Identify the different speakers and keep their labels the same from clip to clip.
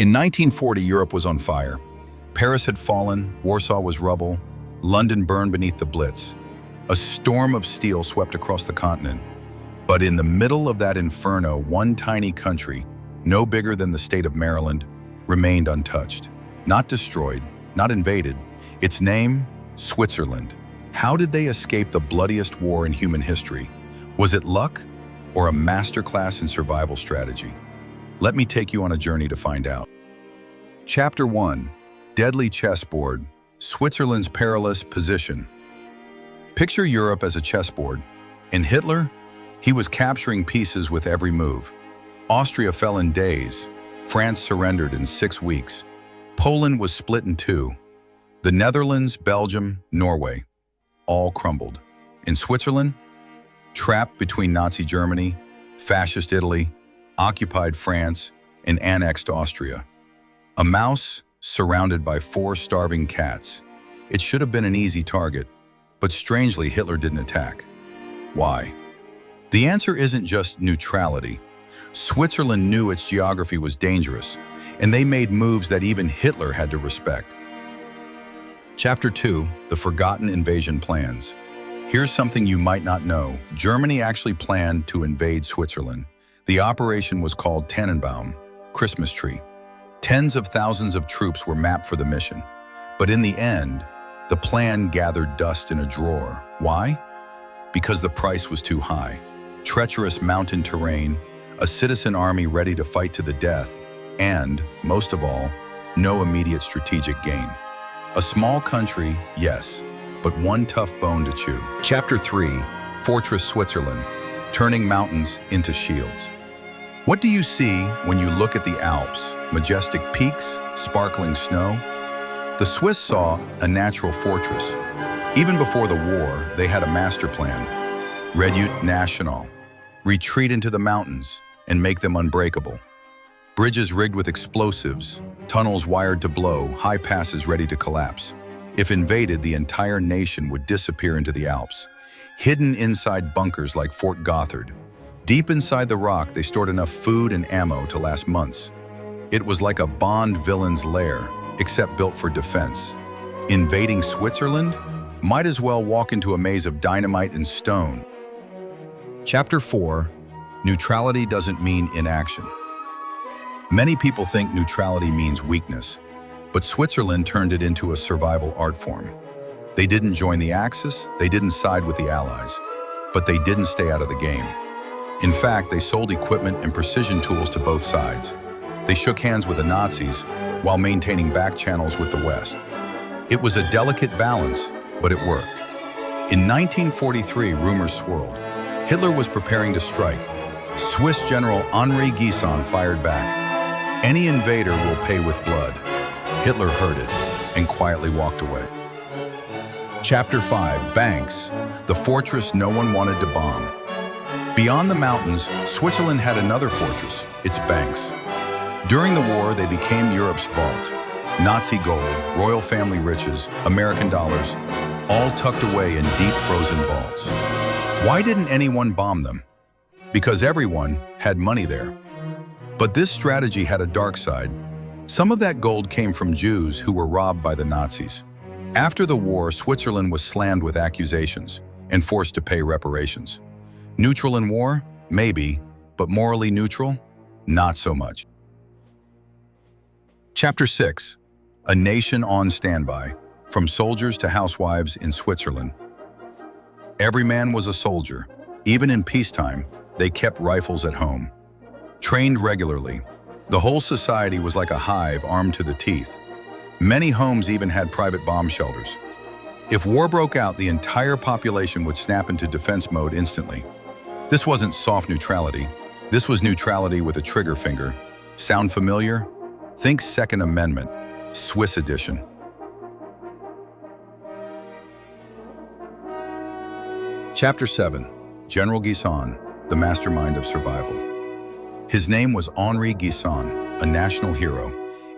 Speaker 1: In 1940, Europe was on fire. Paris had fallen, Warsaw was rubble, London burned beneath the Blitz. A storm of steel swept across the continent. But in the middle of that inferno, one tiny country, no bigger than the state of Maryland, remained untouched. Not destroyed, not invaded. Its name, Switzerland. How did they escape the bloodiest war in human history? Was it luck or a masterclass in survival strategy? Let me take you on a journey to find out. Chapter 1. Deadly Chessboard, Switzerland's Perilous Position. Picture Europe as a chessboard. And Hitler? He was capturing pieces with every move. Austria fell in days. France surrendered in 6 weeks. Poland was split in two. The Netherlands, Belgium, Norway, all crumbled. In Switzerland, trapped between Nazi Germany, fascist Italy, occupied France, and annexed Austria. A mouse surrounded by 4 starving cats. It should have been an easy target, but strangely Hitler didn't attack. Why? The answer isn't just neutrality. Switzerland knew its geography was dangerous, and they made moves that even Hitler had to respect. Chapter 2. The Forgotten Invasion Plans. Here's something you might not know. Germany actually planned to invade Switzerland. The operation was called Tannenbaum, Christmas tree. Tens of thousands of troops were mapped for the mission. But in the end, the plan gathered dust in a drawer. Why? Because the price was too high. Treacherous mountain terrain, a citizen army ready to fight to the death, and, most of all, no immediate strategic gain. A small country, yes, but one tough bone to chew. Chapter 3. Fortress Switzerland, Turning Mountains into Shields. What do you see when you look at the Alps? Majestic peaks, sparkling snow? The Swiss saw a natural fortress. Even before the war, they had a master plan. Redoute National. Retreat into the mountains and make them unbreakable. Bridges rigged with explosives, tunnels wired to blow, high passes ready to collapse. If invaded, the entire nation would disappear into the Alps. Hidden inside bunkers like Fort Gothard. Deep inside the rock, they stored enough food and ammo to last months. It was like a Bond villain's lair, except built for defense. Invading Switzerland? Might as well walk into a maze of dynamite and stone. Chapter 4. Neutrality doesn't mean inaction. Many people think neutrality means weakness, but Switzerland turned it into a survival art form. They didn't join the Axis, they didn't side with the Allies, but they didn't stay out of the game. In fact, they sold equipment and precision tools to both sides. They shook hands with the Nazis while maintaining back channels with the West. It was a delicate balance, but it worked. In 1943, rumors swirled. Hitler was preparing to strike. Swiss General Henri Guisan fired back. Any invader will pay with blood. Hitler heard it and quietly walked away. Chapter 5. Banks, the fortress no one wanted to bomb. Beyond the mountains, Switzerland had another fortress, its banks. During the war, they became Europe's vault. Nazi gold, royal family riches, American dollars, all tucked away in deep frozen vaults. Why didn't anyone bomb them? Because everyone had money there. But this strategy had a dark side. Some of that gold came from Jews who were robbed by the Nazis. After the war, Switzerland was slammed with accusations and forced to pay reparations. Neutral in war? Maybe, but morally neutral? Not so much. Chapter 6. A nation on standby, from soldiers to housewives in Switzerland. Every man was a soldier. Even in peacetime, they kept rifles at home. Trained regularly, the whole society was like a hive armed to the teeth. Many homes even had private bomb shelters. If war broke out, the entire population would snap into defense mode instantly. This wasn't soft neutrality. This was neutrality with a trigger finger. Sound familiar? Think Second Amendment, Swiss edition. Chapter 7. General Guisan, the mastermind of survival. His name was Henri Guisan, a national hero.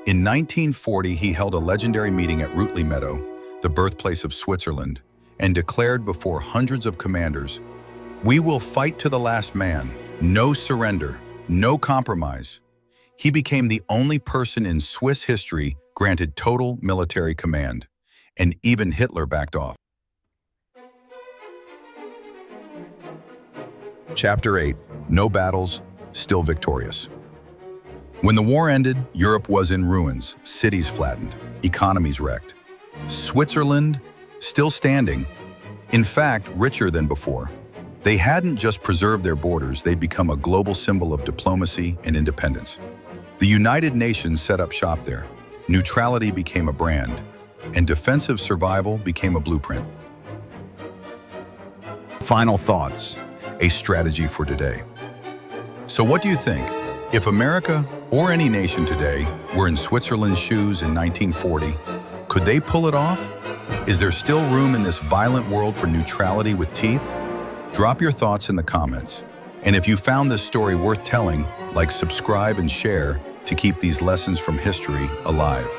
Speaker 1: In 1940, he held a legendary meeting at Ruetli Meadow, the birthplace of Switzerland, and declared before hundreds of commanders, "We will fight to the last man. No surrender, no compromise." He became the only person in Swiss history granted total military command, and even Hitler backed off. Chapter 8. No battles, still victorious. When the war ended, Europe was in ruins, cities flattened, economies wrecked. Switzerland, still standing, in fact, richer than before. They hadn't just preserved their borders, they'd become a global symbol of diplomacy and independence. The United Nations set up shop there. Neutrality became a brand, and defensive survival became a blueprint. Final thoughts, a strategy for today. So what do you think? If America, or any nation today, were in Switzerland's shoes in 1940, could they pull it off? Is there still room in this violent world for neutrality with teeth? Drop your thoughts in the comments. And if you found this story worth telling, like, subscribe and share to keep these lessons from history alive.